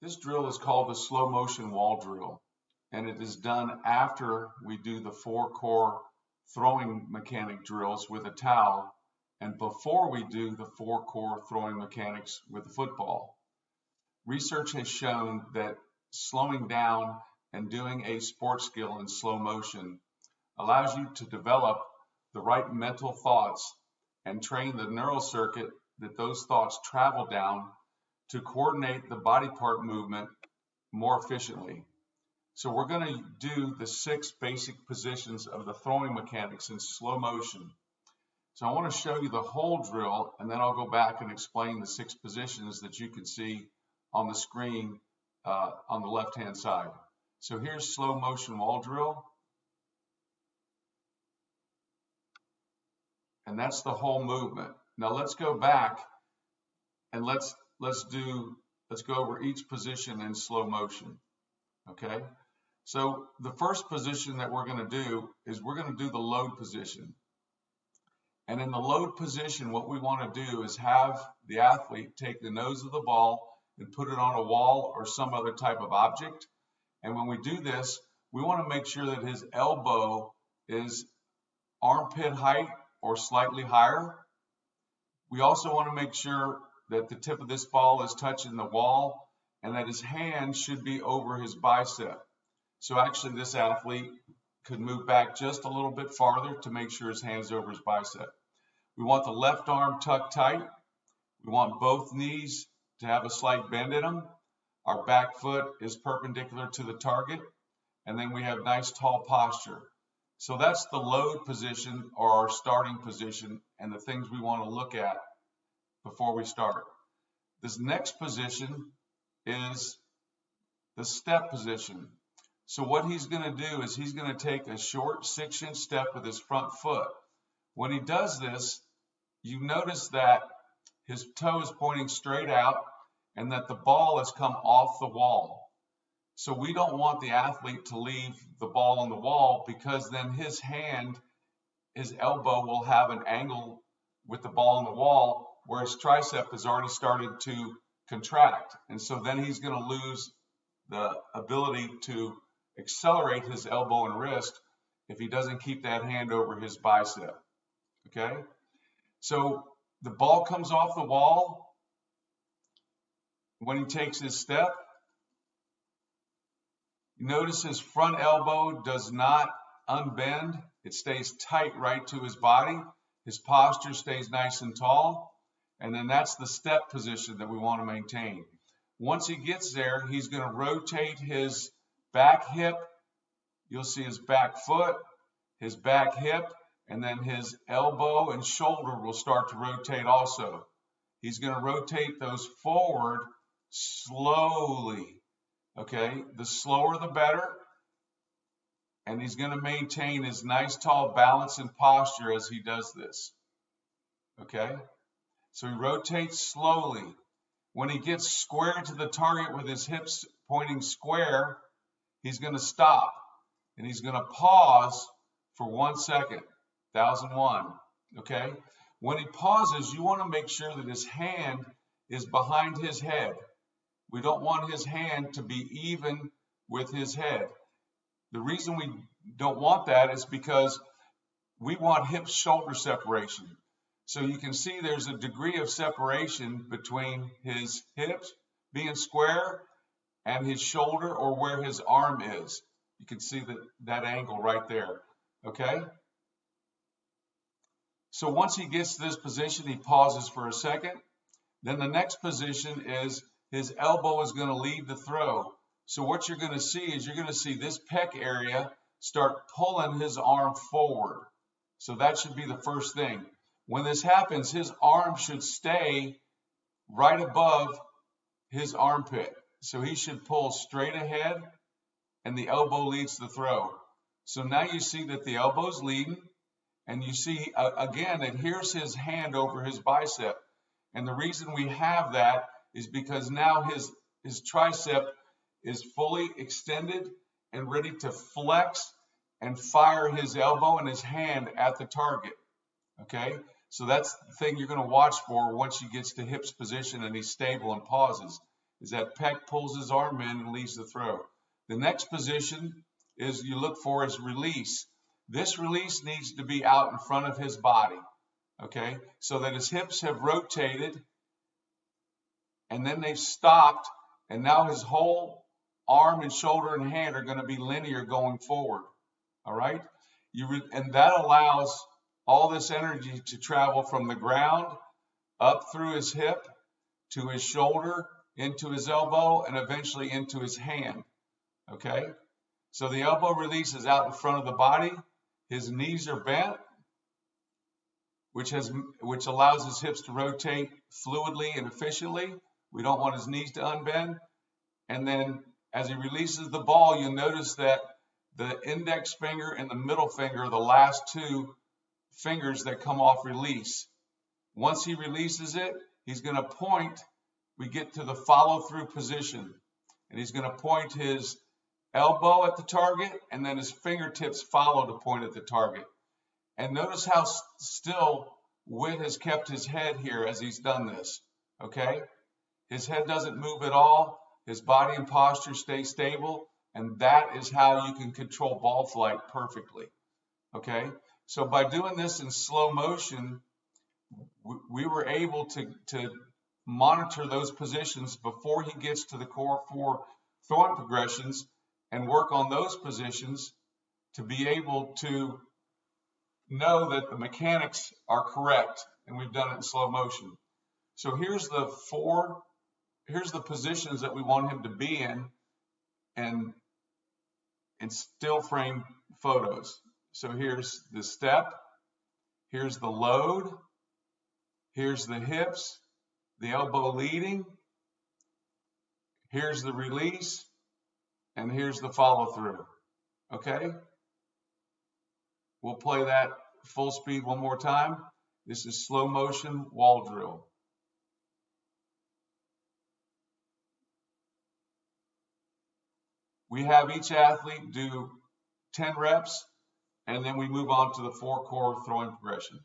This drill is called the Slo-Motion Wall Drill, and it is done after we do the 4-core throwing mechanic drills with a towel and before we do the 4-core throwing mechanics with the football. Research has shown that slowing down and doing a sport skill in slow motion allows you to develop the right mental thoughts and train the neural circuit that those thoughts travel down to coordinate the body part movement more efficiently. So we're going to do the 6 basic positions of the throwing mechanics in slow motion. So I want to show you the whole drill, and then I'll go back and explain the 6 positions that you can see on the screen on the left-hand side. So here's slow motion wall drill. And that's the whole movement. Now let's go back and let's go over each position in slow motion. Okay? So the first position that we're going to do is we're going to do the load position. And in the load position, what we want to do is have the athlete take the nose of the ball and put it on a wall or some other type of object. And when we do this, we want to make sure that his elbow is armpit height or slightly higher. We also want to make sure that the tip of this ball is touching the wall and that his hand should be over his bicep. So actually this athlete could move back just a little bit farther to make sure his hand's over his bicep. We want the left arm tucked tight. We want both knees to have a slight bend in them. Our back foot is perpendicular to the target. And then we have nice tall posture. So that's the load position or our starting position and the things we want to look at before we start. This next position is the step position. So what he's going to do is he's going to take a short 6-inch step with his front foot. When he does this, you notice that his toe is pointing straight out and that the ball has come off the wall. So we don't want the athlete to leave the ball on the wall because then his hand, his elbow will have an angle with the ball on the wall where his tricep has already started to contract. And so then he's going to lose the ability to accelerate his elbow and wrist if he doesn't keep that hand over his bicep. Okay? So the ball comes off the wall when he takes his step. Notice his front elbow does not unbend. It stays tight right to his body. His posture stays nice and tall. And then that's the step position that we want to maintain. Once he gets there, he's going to rotate his back hip. You'll see his back foot, his back hip, and then his elbow and shoulder will start to rotate also. He's going to rotate those forward slowly. Okay, the slower the better, and he's going to maintain his nice tall balance and posture as he does this. Okay, so he rotates slowly. When he gets square to the target with his hips pointing square, he's going to stop, and he's going to pause for 1 second, 1001. Okay, when he pauses, you want to make sure that his hand is behind his head. We don't want his hand to be even with his head. The reason we don't want that is because we want hip-shoulder separation. So you can see there's a degree of separation between his hips being square and his shoulder or where his arm is. You can see that angle right there. Okay? So once he gets to this position, he pauses for a second. Then the next position is his elbow is going to lead the throw. So what you're going to see is you're going to see this pec area start pulling his arm forward. So that should be the first thing. When this happens, his arm should stay right above his armpit. So he should pull straight ahead and the elbow leads the throw. So now you see that the elbow's leading and you see again that here's his hand over his bicep. And the reason we have that is because now his tricep is fully extended and ready to flex and fire his elbow and his hand at the target. Okay, so that's the thing you're going to watch for once he gets to hips position and he's stable and pauses. is that pec pulls his arm in and leads the throw. The next position is you look for is release. This release needs to be out in front of his body, okay? So that his hips have rotated and then they've stopped, and now his whole arm and shoulder and hand are going to be linear going forward, all right? And that allows all this energy to travel from the ground up through his hip to his shoulder, into his elbow, and eventually into his hand, okay? So the elbow release is out in front of the body. His knees are bent, which allows his hips to rotate fluidly and efficiently. We don't want his knees to unbend. And then as he releases the ball, you'll notice that the index finger and the middle finger are the last two fingers that come off release. Once he releases it, he's going to point. We get to the follow-through position. And he's going to point his elbow at the target, and then his fingertips follow to point at the target. And notice how still Witt has kept his head here as he's done this, okay? His head doesn't move at all. His body and posture stay stable, and that is how you can control ball flight perfectly, okay? So by doing this in slow motion, we were able to monitor those positions before he gets to the core 4 throwing progressions and work on those positions to be able to know that the mechanics are correct, and we've done it in slow motion. So here's the positions that we want him to be in still frame photos. So here's the step, here's the load, here's the hips, the elbow leading, here's the release, and here's the follow through, okay? We'll play that full speed one more time. This is slow motion wall drill. We have each athlete do 10 reps, and then we move on to the 4 core throwing progression.